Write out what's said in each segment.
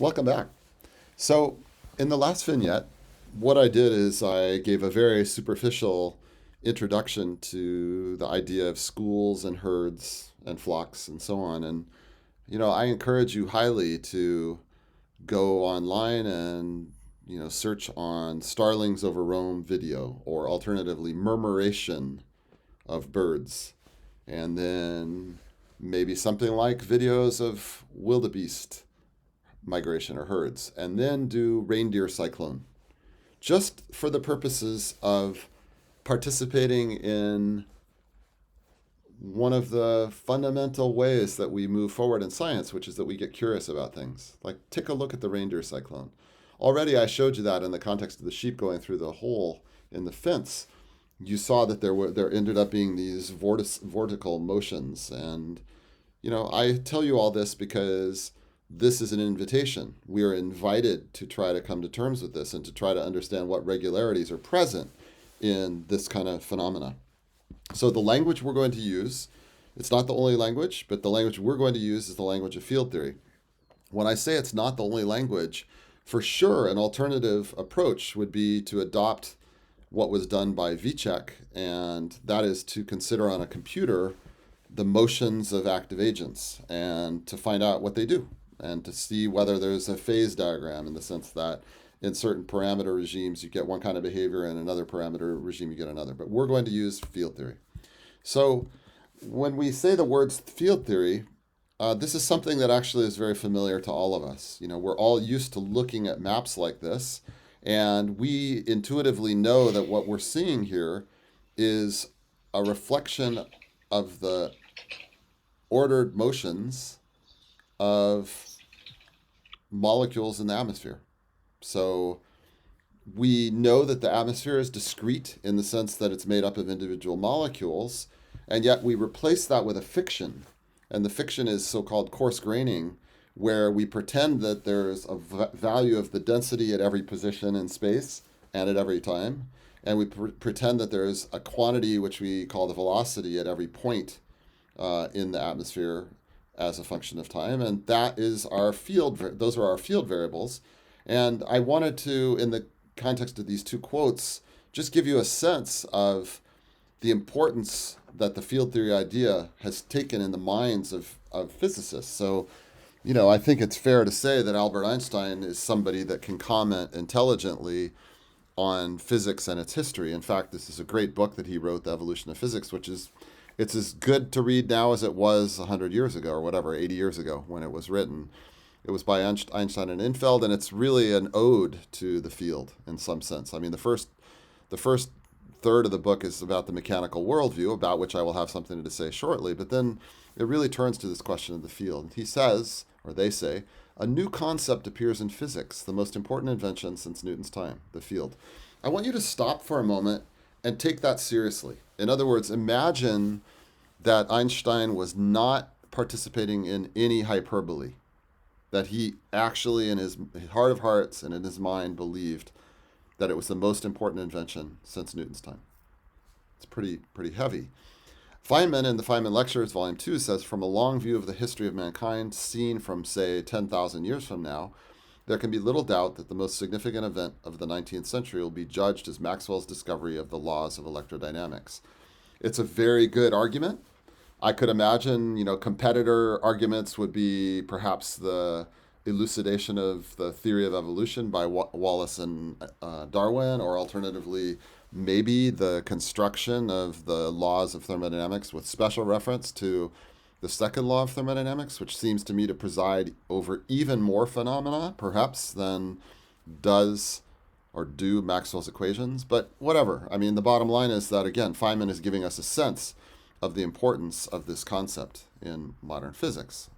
Welcome back. So, in the last vignette, what I did is I gave a very superficial introduction to the idea of schools and herds and flocks and so on. And, I encourage you highly to go online and, search on starlings over Rome video or alternatively murmuration of birds. And then maybe something like videos of wildebeest migration or herds, and then do reindeer cyclone, just for the purposes of participating in one of the fundamental ways that we move forward in science, which is that we get curious about things. Like, take a look at the reindeer cyclone. Already, I showed you that in the context of the sheep going through the hole in the fence. You saw that there ended up being these vortical motions, and I tell you all this because this is an invitation. We are invited to try to come to terms with this and to try to understand what regularities are present in this kind of phenomena. So the language we're going to use, it's not the only language, but the language we're going to use is the language of field theory. When I say it's not the only language, for sure an alternative approach would be to adopt what was done by Vicek, and that is to consider on a computer the motions of active agents and to find out what they do and to see whether there's a phase diagram, in the sense that in certain parameter regimes you get one kind of behavior, and another parameter regime you get another. But we're going to use field theory. So when we say the words field theory, this is something that actually is very familiar to all of us. We're all used to looking at maps like this, and we intuitively know that what we're seeing here is a reflection of the ordered motions of molecules in the atmosphere. So we know that the atmosphere is discrete in the sense that it's made up of individual molecules, and yet we replace that with a fiction. And the fiction is so-called coarse-graining, where we pretend that there's a value of the density at every position in space and at every time, and we pretend that there's a quantity which we call the velocity at every point in the atmosphere as a function of time, and that is our field. Those are our field variables. And I wanted to, in the context of these two quotes, just give you a sense of the importance that the field theory idea has taken in the minds of physicists. So, I think it's fair to say that Albert Einstein is somebody that can comment intelligently on physics and its history. In fact, this is a great book that he wrote, The Evolution of Physics, which is it's as good to read now as it was 100 years ago or whatever, 80 years ago when it was written. It was by Einstein and Infeld, and it's really an ode to the field in some sense. I mean, the first third of the book is about the mechanical worldview, about which I will have something to say shortly, but then it really turns to this question of the field. He says, or they say, a new concept appears in physics, the most important invention since Newton's time, the field. I want you to stop for a moment and take that seriously. In other words, imagine that Einstein was not participating in any hyperbole, that he actually, in his heart of hearts and in his mind, believed that it was the most important invention since Newton's time. It's pretty heavy. Feynman, in the Feynman Lectures, Volume 2, says, from a long view of the history of mankind, seen from, say, 10,000 years from now, there can be little doubt that the most significant event of the 19th century will be judged as Maxwell's discovery of the laws of electrodynamics. It's a very good argument. I could imagine, competitor arguments would be perhaps the elucidation of the theory of evolution by Wallace and Darwin, or alternatively, maybe the construction of the laws of thermodynamics with special reference to the second law of thermodynamics, which seems to me to preside over even more phenomena, perhaps, than does or do Maxwell's equations. But whatever. I mean, the bottom line is that, again, Feynman is giving us a sense of the importance of this concept in modern physics.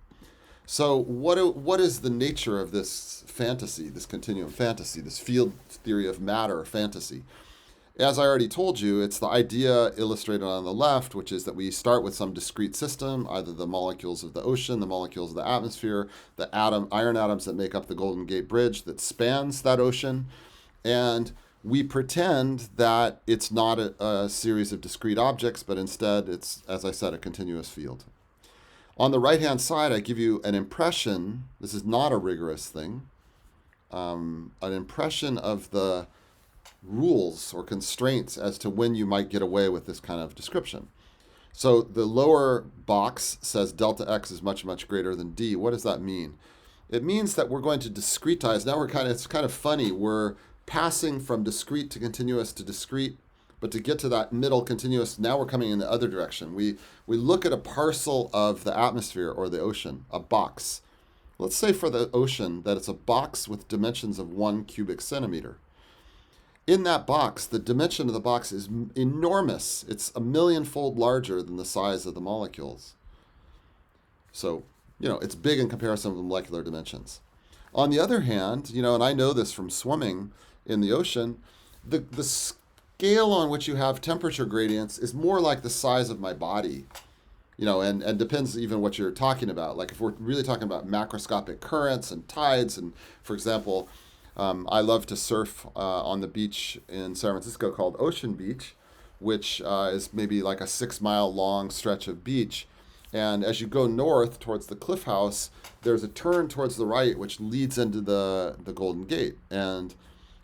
So what is the nature of this fantasy, this continuum fantasy, this field theory of matter fantasy? As I already told you, it's the idea illustrated on the left, which is that we start with some discrete system, either the molecules of the ocean, the molecules of the atmosphere, the iron atoms that make up the Golden Gate Bridge that spans that ocean, and we pretend that it's not a series of discrete objects, but instead it's, as I said, a continuous field. On the right-hand side, I give you an impression. This is not a rigorous thing. An impression of the rules or constraints as to when you might get away with this kind of description. So the lower box says delta x is much, much greater than d. What does that mean? It means that we're going to discretize. Now it's kind of funny. We're passing from discrete to continuous to discrete, but to get to that middle continuous, now we're coming in the other direction. We look at a parcel of the atmosphere or the ocean, a box. Let's say for the ocean that it's a box with dimensions of 1 cubic centimeter. In that box, the dimension of the box is enormous. It's a millionfold larger than the size of the molecules. So, it's big in comparison with molecular dimensions. On the other hand, and I know this from swimming in the ocean, the scale on which you have temperature gradients is more like the size of my body. And depends even what you're talking about. Like if we're really talking about macroscopic currents and tides, and for example, I love to surf on the beach in San Francisco called Ocean Beach, which is maybe like a 6-mile long stretch of beach. And as you go north towards the Cliff House, there's a turn towards the right which leads into the Golden Gate. And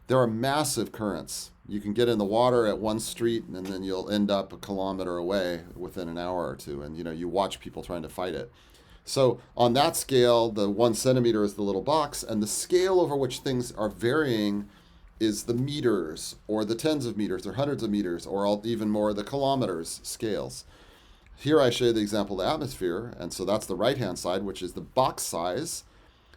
there are massive currents. You can get in the water at one street and then you'll end up a kilometer away within an hour or two. And you watch people trying to fight it. So on that scale, the 1 centimeter is the little box, and the scale over which things are varying is the meters, or the tens of meters, or hundreds of meters, or even more the kilometers scales. Here I show you the example of the atmosphere, and so that's the right-hand side, which is the box size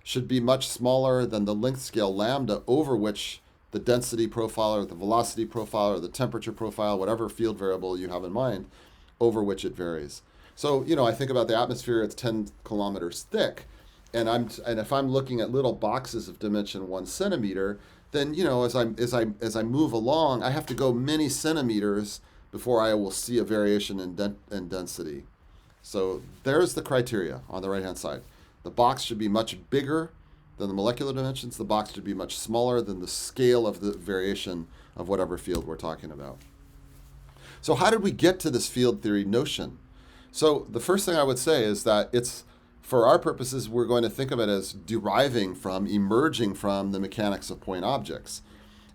should be much smaller than the length scale lambda over which the density profile or the velocity profile or the temperature profile, whatever field variable you have in mind, over which it varies. So, I think about the atmosphere, it's 10 kilometers thick, and if I'm looking at little boxes of dimension 1 centimeter, then, as I move along, I have to go many centimeters before I will see a variation in density. So there's the criteria on the right-hand side. The box should be much bigger than the molecular dimensions. The box should be much smaller than the scale of the variation of whatever field we're talking about. So how did we get to this field theory notion? So the first thing I would say is that for our purposes, we're going to think of it as emerging from the mechanics of point objects.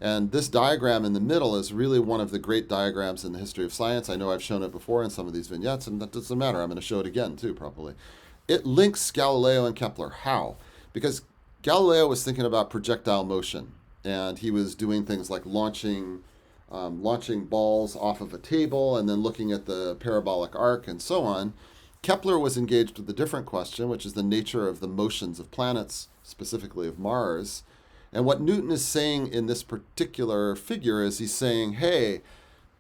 And this diagram in the middle is really one of the great diagrams in the history of science. I know I've shown it before in some of these vignettes, and that doesn't matter. I'm going to show it again, too, probably. It links Galileo and Kepler. How? Because Galileo was thinking about projectile motion, and he was doing things like launching balls off of a table and then looking at the parabolic arc and so on. Kepler was engaged with a different question, which is the nature of the motions of planets, specifically of Mars. And what Newton is saying in this particular figure is he's saying, hey,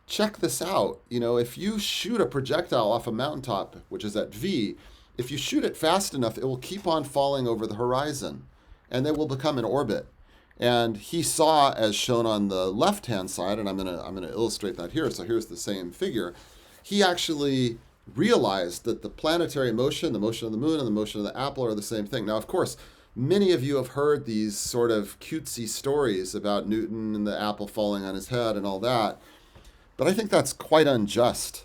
check this out. If you shoot a projectile off a mountaintop, which is at V, if you shoot it fast enough, it will keep on falling over the horizon, and they will become an orbit. And he saw, as shown on the left-hand side, and I'm gonna illustrate that here. So here's the same figure. He actually realized that the planetary motion, the motion of the moon, and the motion of the apple are the same thing. Now, of course, many of you have heard these sort of cutesy stories about Newton and the apple falling on his head and all that, but I think that's quite unjust.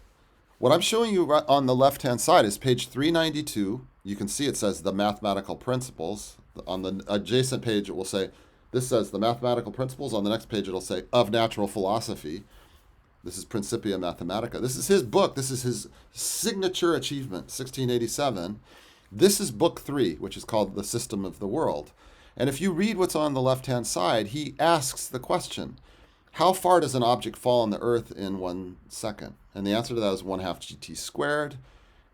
What I'm showing you on the left-hand side is page 392. You can see it says the mathematical principles. On the adjacent page, it will say, this says the mathematical principles. On the next page, it'll say of natural philosophy. This is Principia Mathematica. This is his book. This is his signature achievement, 1687. This is book 3, which is called The System of the World. And if you read what's on the left-hand side, he asks the question, how far does an object fall on the Earth in 1 second? And the answer to that is 1/2 gt squared.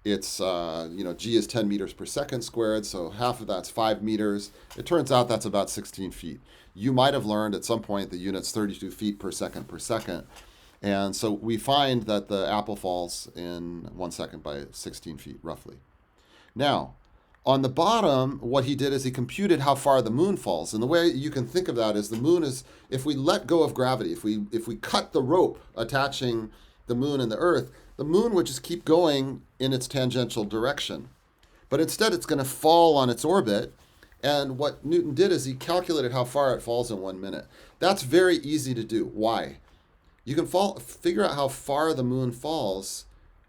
It's, g is 10 meters per second squared, so half of that's 5 meters. It turns out that's about 16 feet. You might have learned at some point the unit's 32 feet per second per second. And so we find that the apple falls in 1 second by 16 feet, roughly. Now, on the bottom, what he did is he computed how far the moon falls. And the way you can think of that is the moon is, if we let go of gravity, if we cut the rope attaching the moon and the Earth, the moon would just keep going in its tangential direction. But instead, it's going to fall on its orbit. And what Newton did is he calculated how far it falls in 1 minute. That's very easy to do. Why? You can figure out how far the moon falls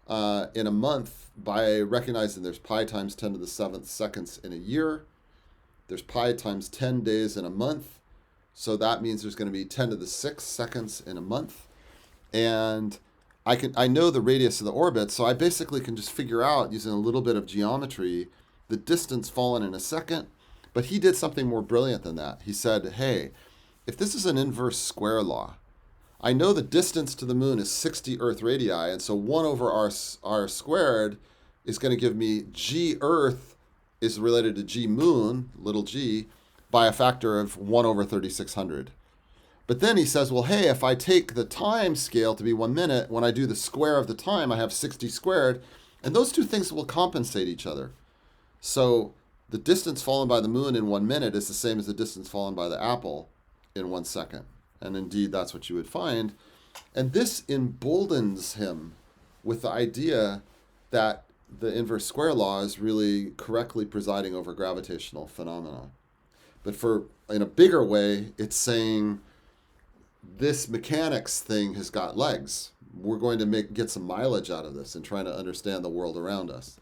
in a month by recognizing there's pi times 10 to the 7th seconds in a year. There's pi times 10 days in a month. So that means there's going to be 10 to the 6th seconds in a month. And I know the radius of the orbit, so I basically can just figure out, using a little bit of geometry, the distance fallen in a second. But he did something more brilliant than that. He said, hey, if this is an inverse square law, I know the distance to the moon is 60 Earth radii, and so 1 over r squared is going to give me g Earth is related to g moon, little g, by a factor of 1 over 3600. But then he says, well, hey, if I take the time scale to be 1 minute, when I do the square of the time, I have 60 squared, and those two things will compensate each other. So the distance fallen by the moon in 1 minute is the same as the distance fallen by the apple in 1 second. And indeed, that's what you would find. And this emboldens him with the idea that the inverse square law is really correctly presiding over gravitational phenomena. But in a bigger way, it's saying this mechanics thing has got legs. We're going to get some mileage out of this and trying to understand the world around us.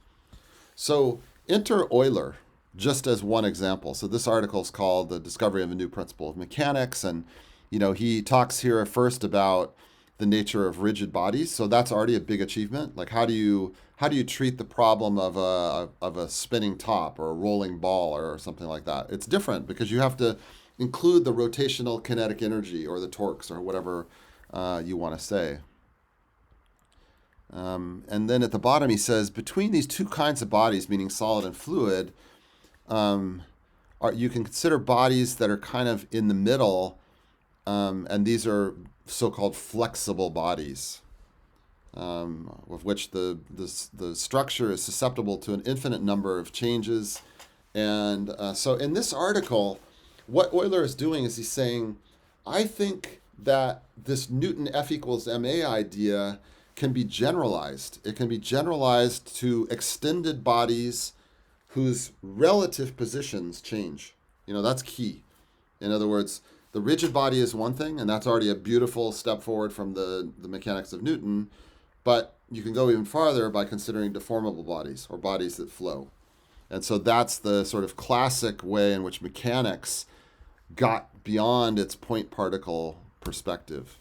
So enter Euler, just as one example. So this article is called The Discovery of a New Principle of Mechanics. And he talks here first about the nature of rigid bodies. So that's already a big achievement. Like how do you treat the problem of a spinning top or a rolling ball or something like that? It's different because you have to include the rotational kinetic energy or the torques or whatever you want to say. And then at the bottom he says, between these two kinds of bodies, meaning solid and fluid, you can consider bodies that are kind of in the middle, and these are so-called flexible bodies, of which the structure is susceptible to an infinite number of changes. And so in this article, what Euler is doing is he's saying, I think that this Newton F equals ma idea can be generalized. It can be generalized to extended bodies whose relative positions change. That's key. In other words, the rigid body is one thing, and that's already a beautiful step forward from the mechanics of Newton. But you can go even farther by considering deformable bodies or bodies that flow. And so that's the sort of classic way in which mechanics got beyond its point particle perspective.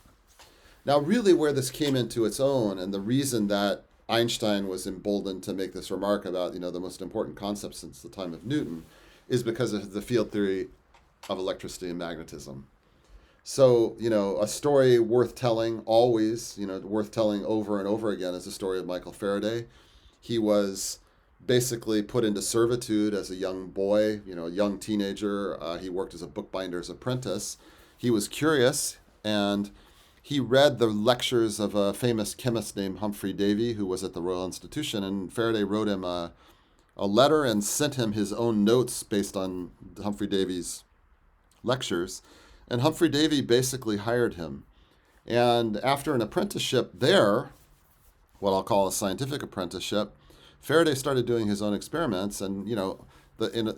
Now, really where this came into its own, and the reason that Einstein was emboldened to make this remark about, the most important concept since the time of Newton, is because of the field theory of electricity and magnetism. So, a story worth telling always, worth telling over and over again is the story of Michael Faraday. He was basically put into servitude as a young boy, a young teenager. He worked as a bookbinder's apprentice. He was curious, and he read the lectures of a famous chemist named Humphrey Davy, who was at the Royal Institution, and Faraday wrote him a letter and sent him his own notes based on Humphrey Davy's lectures. And Humphrey Davy basically hired him. And after an apprenticeship there, what I'll call a scientific apprenticeship, Faraday started doing his own experiments, and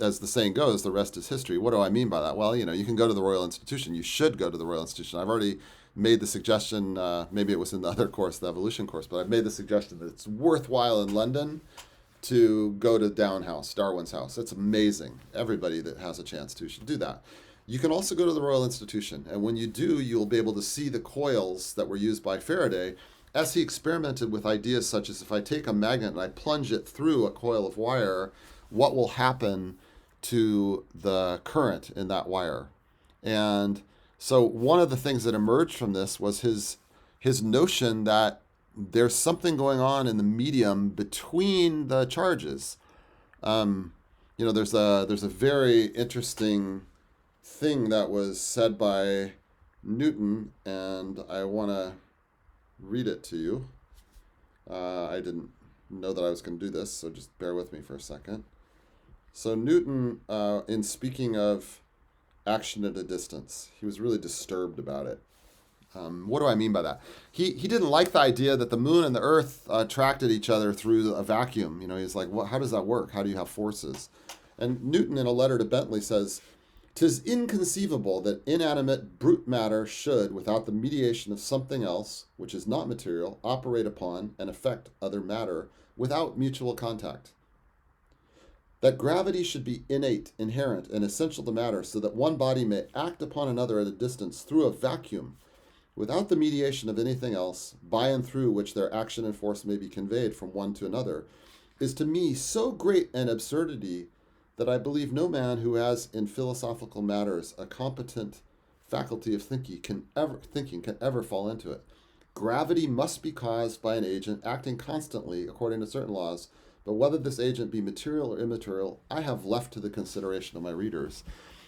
as the saying goes, the rest is history. What do I mean by that? Well, you can go to the Royal Institution. You should go to the Royal Institution. I've already made the suggestion, maybe it was in the other course, the evolution course, but I've made the suggestion that it's worthwhile in London to go to Darwin's house. It's amazing. Everybody that has a chance to should do that. You can also go to the Royal Institution, and when you do, you'll be able to see the coils that were used by Faraday as he experimented with ideas such as, if I take a magnet and I plunge it through a coil of wire, what will happen to the current in that wire? And so one of the things that emerged from this was his notion that there's something going on in the medium between the charges. There's a very interesting thing that was said by Newton, and I want to read it to you. I didn't know that I was going to do this, so just bear with me for a second. So Newton, in speaking of action at a distance, he was really disturbed about it. What do I mean by that? He didn't like the idea that the moon and the earth attracted each other through a vacuum. He's like, how does that work? How do you have forces? And Newton, in a letter to Bentley, says, 'Tis inconceivable that inanimate brute matter should, without the mediation of something else, which is not material, operate upon and affect other matter without mutual contact. That gravity should be innate, inherent, and essential to matter, so that one body may act upon another at a distance through a vacuum, without the mediation of anything else, by and through which their action and force may be conveyed from one to another, is to me so great an absurdity that I believe no man who has in philosophical matters a competent faculty of thinking can ever fall into it. Gravity must be caused by an agent acting constantly according to certain laws, but whether this agent be material or immaterial, I have left to the consideration of my readers.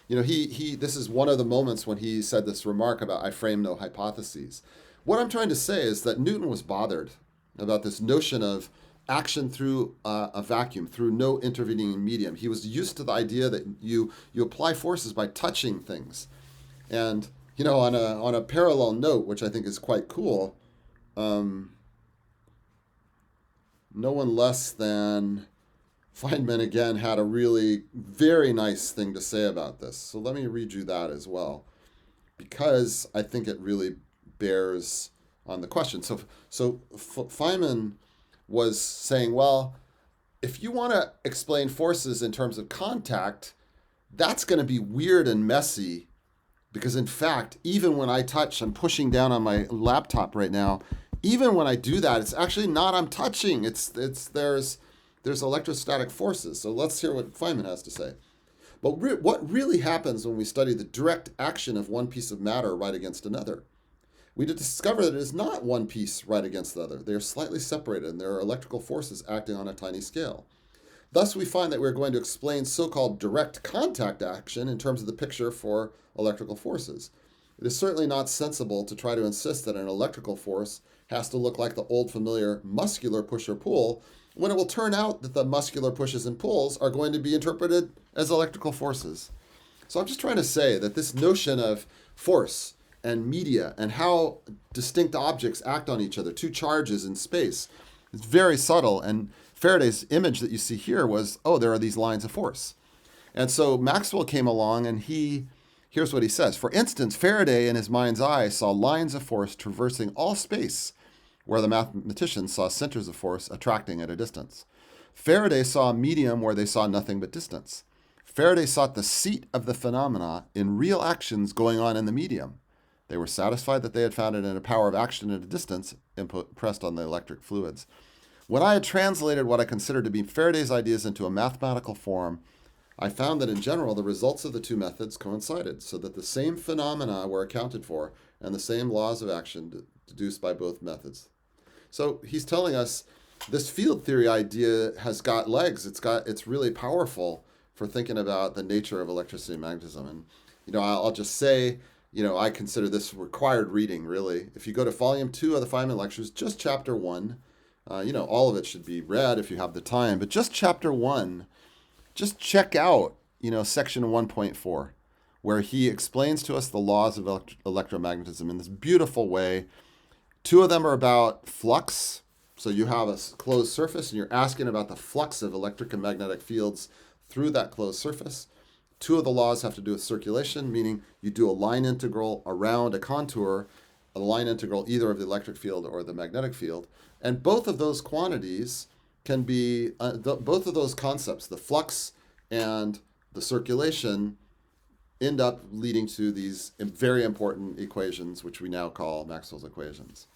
This is one of the moments when he said this remark about I frame no hypotheses. What I'm trying to say is that Newton was bothered about this notion of action through a vacuum, through no intervening medium. He was used to the idea that you apply forces by touching things. And, on a parallel note, which I think is quite cool, no one less than Feynman, again, had a really very nice thing to say about this. So let me read you that as well, because I think it really bears on the question. So Feynman was saying, well, if you want to explain forces in terms of contact, that's going to be weird and messy, because in fact, even when I touch, I'm pushing down on my laptop right now, even when I do that, it's actually not I'm touching. There's electrostatic forces. So let's hear what Feynman has to say. But what really happens when we study the direct action of one piece of matter right against another? We discover that it is not one piece right against the other. They are slightly separated, and there are electrical forces acting on a tiny scale. Thus, we find that we're going to explain so-called direct contact action in terms of the picture for electrical forces. It is certainly not sensible to try to insist that an electrical force has to look like the old familiar muscular push or pull, when it will turn out that the muscular pushes and pulls are going to be interpreted as electrical forces. So I'm just trying to say that this notion of force and media and how distinct objects act on each other, two charges in space, is very subtle. And Faraday's image that you see here was, there are these lines of force. And so Maxwell came along, and here's what he says. For instance, Faraday in his mind's eye saw lines of force traversing all space, where the mathematicians saw centers of force attracting at a distance. Faraday saw a medium where they saw nothing but distance. Faraday sought the seat of the phenomena in real actions going on in the medium. They were satisfied that they had found it in a power of action at a distance impressed on the electric fluids. When I had translated what I considered to be Faraday's ideas into a mathematical form, I found that in general the results of the two methods coincided, so that the same phenomena were accounted for and the same laws of action deduced by both methods. So he's telling us this field theory idea has got legs. It's really powerful for thinking about the nature of electricity and magnetism. And I'll just say, I consider this required reading, really. If you go to volume 2 of the Feynman lectures, just chapter 1, all of it should be read if you have the time, but just chapter 1, just check out, section 1.4, where he explains to us the laws of electromagnetism in this beautiful way. 2 of them are about flux. So you have a closed surface, and you're asking about the flux of electric and magnetic fields through that closed surface. 2 of the laws have to do with circulation, meaning you do a line integral around a contour, a line integral either of the electric field or the magnetic field. And both of those quantities can be, both of those concepts, the flux and the circulation, end up leading to these very important equations, which we now call Maxwell's equations.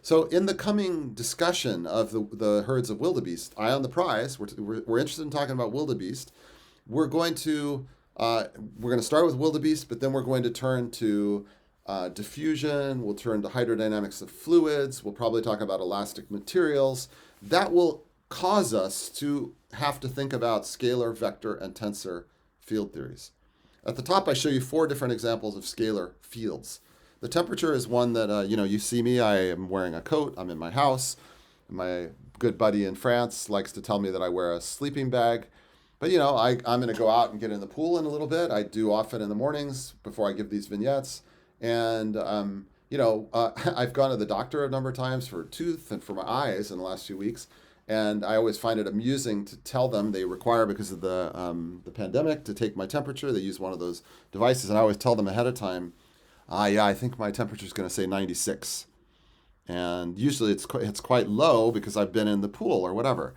So in the coming discussion of the herds of wildebeest, eye on the prize, we're interested in talking about wildebeest. We're going to start with wildebeest, but then we're going to turn to diffusion. We'll turn to hydrodynamics of fluids. We'll probably talk about elastic materials. That will cause us to have to think about scalar, vector, and tensor field theories. At the top, I show you 4 different examples of scalar fields. The temperature is one that, you see me, I am wearing a coat, I'm in my house. My good buddy in France likes to tell me that I wear a sleeping bag. But, I'm going to go out and get in the pool in a little bit. I do often in the mornings before I give these vignettes. And, I've gone to the doctor a number of times for tooth and for my eyes in the last few weeks. And I always find it amusing to tell them they require, because of the pandemic, to take my temperature. They use one of those devices, and I always tell them ahead of time, yeah, I think my temperature is going to say 96. And usually it's quite low because I've been in the pool or whatever.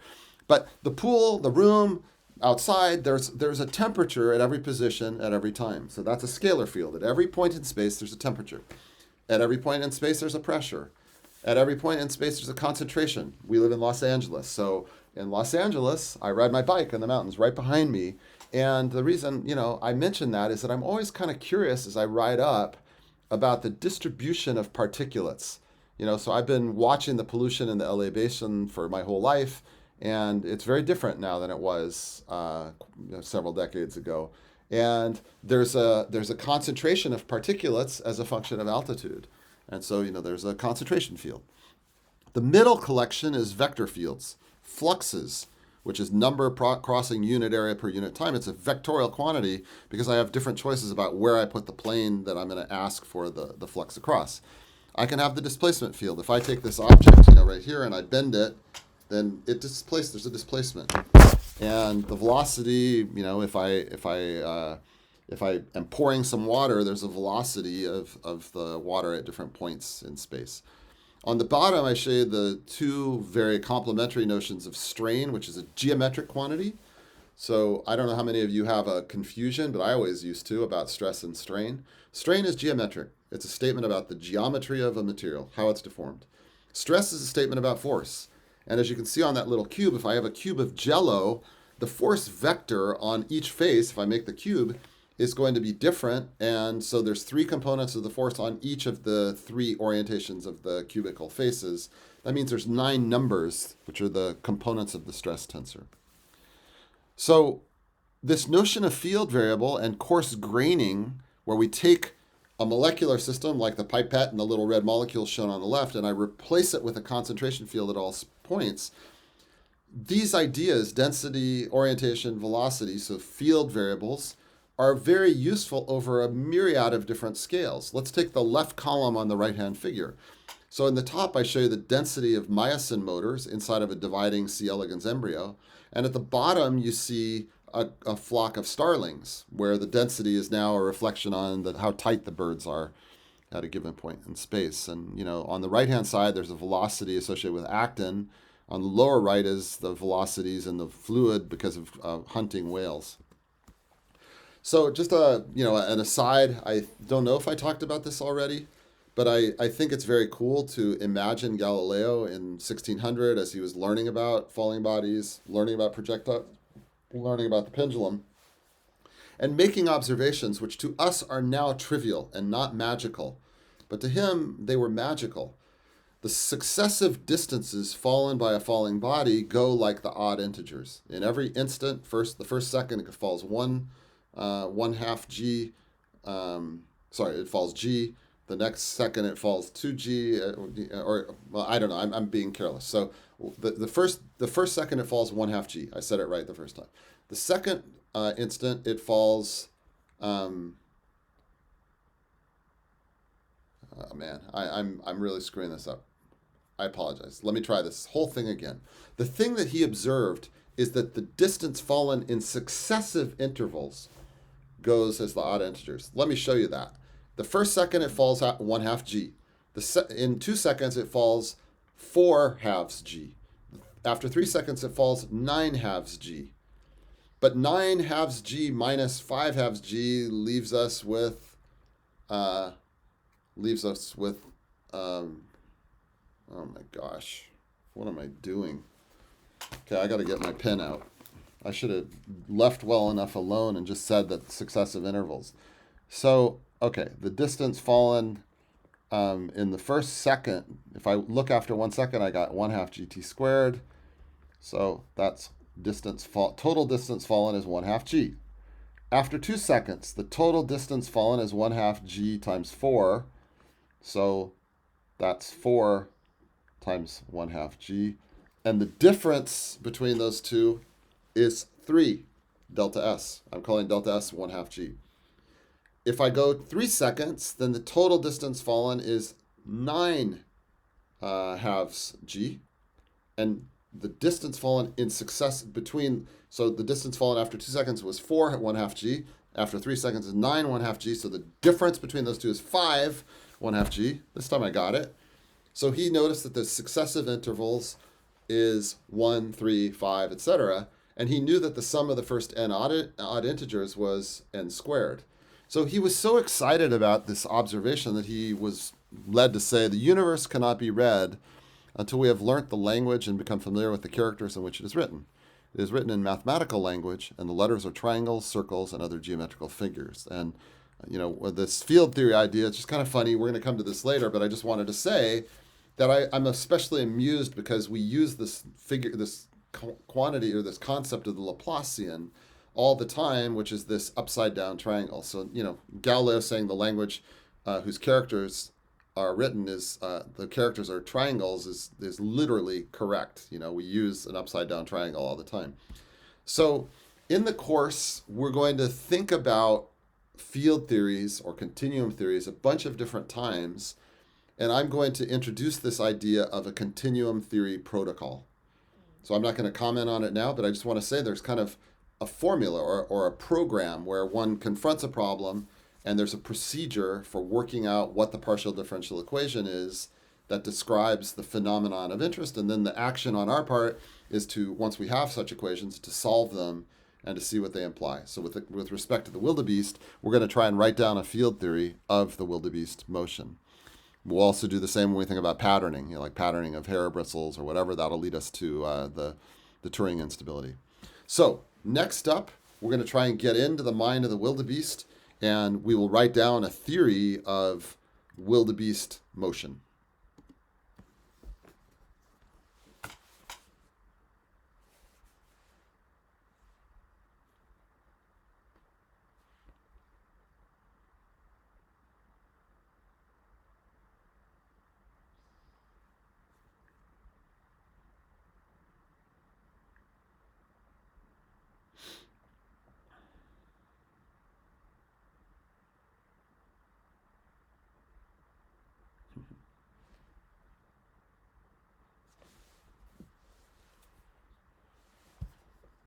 But the pool, the room, outside, there's a temperature at every position at every time. So that's a scalar field. At every point in space, there's a temperature. At every point in space, there's a pressure. At every point in space, there's a concentration. We live in Los Angeles. So in Los Angeles, I ride my bike in the mountains right behind me. And the reason, I mention that is that I'm always kind of curious as I ride up about the distribution of particulates. So I've been watching the pollution in the LA basin for my whole life, and it's very different now than it was several decades ago. And there's a concentration of particulates as a function of altitude. And so, there's a concentration field. The middle collection is vector fields, fluxes, which is number crossing unit area per unit time. It's a vectorial quantity because I have different choices about where I put the plane that I'm going to ask for the flux across. I can have the displacement field. If I take this object, right here, and I bend it, then there's a displacement. And the velocity, if I am pouring some water, there's a velocity of the water at different points in space. On the bottom, I show you the two very complementary notions of strain, which is a geometric quantity. So I don't know how many of you have a confusion, but I always used to, about stress and strain. Strain is geometric. It's a statement about the geometry of a material, how it's deformed. Stress is a statement about force. And as you can see on that little cube, if I have a cube of Jell-O, the force vector on each face, if I make the cube, is going to be different. And so there's 3 components of the force on each of the 3 orientations of the cubical faces. That means there's 9 numbers, which are the components of the stress tensor. So this notion of field variable and coarse graining, where we take a molecular system like the pipette and the little red molecules shown on the left, and I replace it with a concentration field at all points, these ideas, density, orientation, velocity, so field variables, are very useful over a myriad of different scales. Let's take the left column on the right-hand figure. So in the top, I show you the density of myosin motors inside of a dividing C. elegans embryo. And at the bottom, you see a flock of starlings, where the density is now a reflection on how tight the birds are at a given point in space. And, on the right-hand side, there's a velocity associated with actin. On the lower right is the velocities in the fluid because of hunting whales. So just an aside, I don't know if I talked about this already, but I think it's very cool to imagine Galileo in 1600 as he was learning about falling bodies, learning about projectiles, learning about the pendulum, and making observations which to us are now trivial and not magical. But to him, they were magical. The successive distances fallen by a falling body go like the odd integers. In every instant, the first second, it falls 1/2 g. It falls g. The next second, it falls 2g. I don't know. I'm being careless. So the first second, it falls 1/2 g. I said it right the first time. The second instant, it falls. I'm really screwing this up. I apologize. Let me try this whole thing again. The thing that he observed is that the distance fallen in successive intervals goes as the odd integers. Let me show you that. The first second, it falls at 1/2 g. In 2 seconds, it falls 4/2 g. After 3 seconds, it falls 9/2 g. But 9/2 g minus 5/2 g leaves us with oh my gosh, what am I doing? Okay, I got to get my pen out. I should have left well enough alone and just said that successive intervals. So, okay, the distance fallen in the first second, if I look after 1 second, I got 1/2 gt squared. So that's total distance fallen is 1/2 g. After 2 seconds, the total distance fallen is 1/2 g times 4. So that's 4 times 1/2 g. And the difference between those two is 3 delta s. I'm calling delta s 1/2 g. If I go 3 seconds, then the total distance fallen is 9 halves g. And the distance fallen in success between, so the distance fallen after 2 seconds was 4 1/2 g. After 3 seconds is 9 1/2 g. So the difference between those two is 5 1/2 g. This time I got it. So he noticed that the successive intervals is 1, 3, 5, etc. And he knew that the sum of the first n odd integers was n squared. So he was so excited about this observation that he was led to say the universe cannot be read until we have learnt the language and become familiar with the characters in which it is written. It is written in mathematical language, and the letters are triangles, circles, and other geometrical figures. And with this field theory idea, it's just kind of funny. We're going to come to this later, but I just wanted to say that I'm especially amused because we use this quantity or this concept of the Laplacian all the time, which is this upside down triangle. So, Galileo saying the language whose characters are written is the characters are triangles is literally correct. We use an upside down triangle all the time. So in the course, we're going to think about field theories or continuum theories a bunch of different times. And I'm going to introduce this idea of a continuum theory protocol. So I'm not going to comment on it now, but I just want to say there's kind of a formula or a program where one confronts a problem and there's a procedure for working out what the partial differential equation is that describes the phenomenon of interest. And then the action on our part is to, once we have such equations, to solve them and to see what they imply. So with respect to the wildebeest, we're going to try and write down a field theory of the wildebeest motion. We'll also do the same when we think about patterning, like patterning of hair bristles or whatever. That'll lead us to the Turing instability. So next up, we're going to try and get into the mind of the wildebeest, and we will write down a theory of wildebeest motion.